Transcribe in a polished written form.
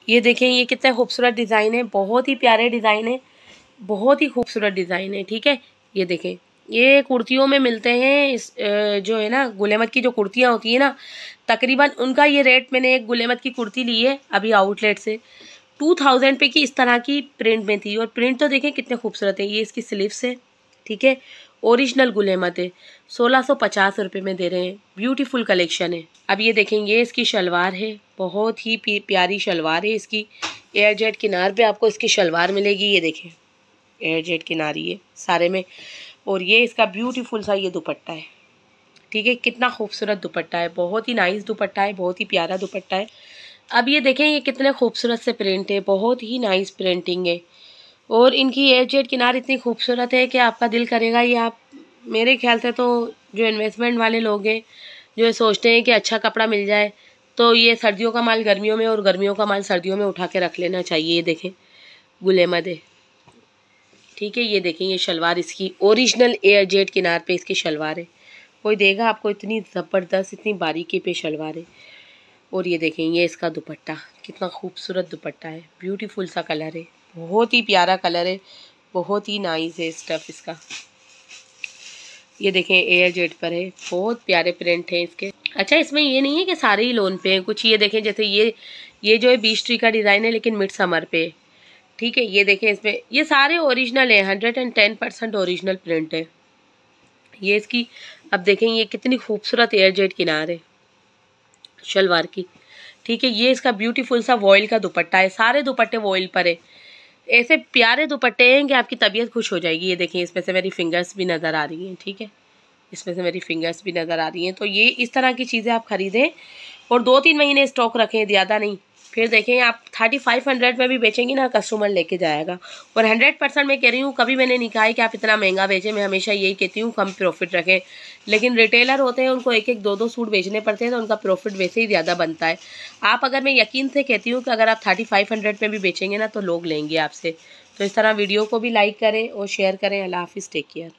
ये देखें, ये कितना खूबसूरत डिज़ाइन है, बहुत ही प्यारे डिज़ाइन है, बहुत ही खूबसूरत डिज़ाइन है। ठीक है, ये देखें, ये कुर्तियों में मिलते हैं। इस जो है ना गुलेमत की जो कुर्तियाँ होती है ना, तकरीबन उनका ये रेट, मैंने एक गुलेमत की कुर्ती ली है अभी आउटलेट से, 2000 पे की इस तरह की प्रिंट में थी। और प्रिंट तो देखें कितने खूबसूरत है। ये इसकी स्लीव्स है, ठीक है, ओरिजिनल गुलेमत है, 1650 रुपये में दे रहे हैं। ब्यूटीफुल कलेक्शन है। अब ये देखें, ये इसकी शलवार है, बहुत ही प्यारी शलवार है इसकी। एयर जेट किनार पे आपको इसकी शलवार मिलेगी। ये देखें, एयर जेट किनारी है सारे में। और ये इसका ब्यूटीफुल सा ये दुपट्टा है। ठीक है, कितना खूबसूरत दुपट्टा है, बहुत ही नाइस दुपट्टा है, बहुत ही प्यारा दुपट्टा है। अब ये देखें, ये कितने खूबसूरत से प्रिंट है, बहुत ही नाइस प्रिंटिंग है। और इनकी एयर जेट किनार इतनी खूबसूरत है कि आपका दिल करेगा ये आप, मेरे ख्याल से तो जो इन्वेस्टमेंट वाले लोग हैं, जो सोचते हैं कि अच्छा कपड़ा मिल जाए, तो ये सर्दियों का माल गर्मियों में और गर्मियों का माल सर्दियों में उठा के रख लेना चाहिए। ये देखें, गुलेमद है। ठीक है, ये देखें, ये शलवार इसकी ओरिजिनल एयर जेट किनार पे इसकी शलवार है। कोई देगा आपको, इतनी ज़बरदस्त, इतनी बारीकी पे शलवार है। और ये देखें, ये इसका दुपट्टा, कितना खूबसूरत दुपट्टा है, ब्यूटीफुल सा कलर है, बहुत ही प्यारा कलर है, बहुत ही नाइस है स्टफ इसका। ये देखें, एयर जेट पर है, बहुत प्यारे प्रिंट है इसके। अच्छा, इसमें ये नहीं है कि सारे ही लोन पे हैं, कुछ ये देखें, जैसे ये जो है बीच ट्री का डिज़ाइन है लेकिन मिड समर पे। ठीक है, ये देखें, इसमें ये सारे ओरिजिनल है, 110% ओरिजिनल प्रिंट है ये इसकी। अब देखें, ये कितनी खूबसूरत एयर जेट किनार है शलवार की। ठीक है, ये इसका ब्यूटीफुल सा वॉइल का दुपट्टा है, सारे दुपट्टे वॉइल पर है। ऐसे प्यारे दुपट्टे हैं कि आपकी तबीयत खुश हो जाएगी। ये देखिए, इसमें से मेरी फिंगर्स भी नज़र आ रही हैं। ठीक है, इसमें से मेरी फिंगर्स भी नज़र आ रही हैं। तो ये इस तरह की चीज़ें आप ख़रीदें और 2-3 महीने स्टॉक रखें, ज़्यादा नहीं। फिर देखें, आप 3500 में भी बेचेंगी ना, कस्टमर लेके जाएगा। और 100% मैं कह रही हूँ, कभी मैंने नहीं कहा है कि आप इतना महंगा बेचें, मैं हमेशा यही कहती हूँ कम प्रॉफिट रखें। लेकिन रिटेलर होते हैं, उनको एक एक दो दो सूट बेचने पड़ते हैं, तो उनका प्रॉफिट वैसे ही ज़्यादा बनता है। आप अगर, मैं यकीन से कहती हूँ कि अगर आप 3500 में भी बेचेंगे ना, तो लोग लेंगे आपसे। तो इस तरह वीडियो को भी लाइक करें और शेयर करें। अल्लाह हाफिज़, टेक केयर।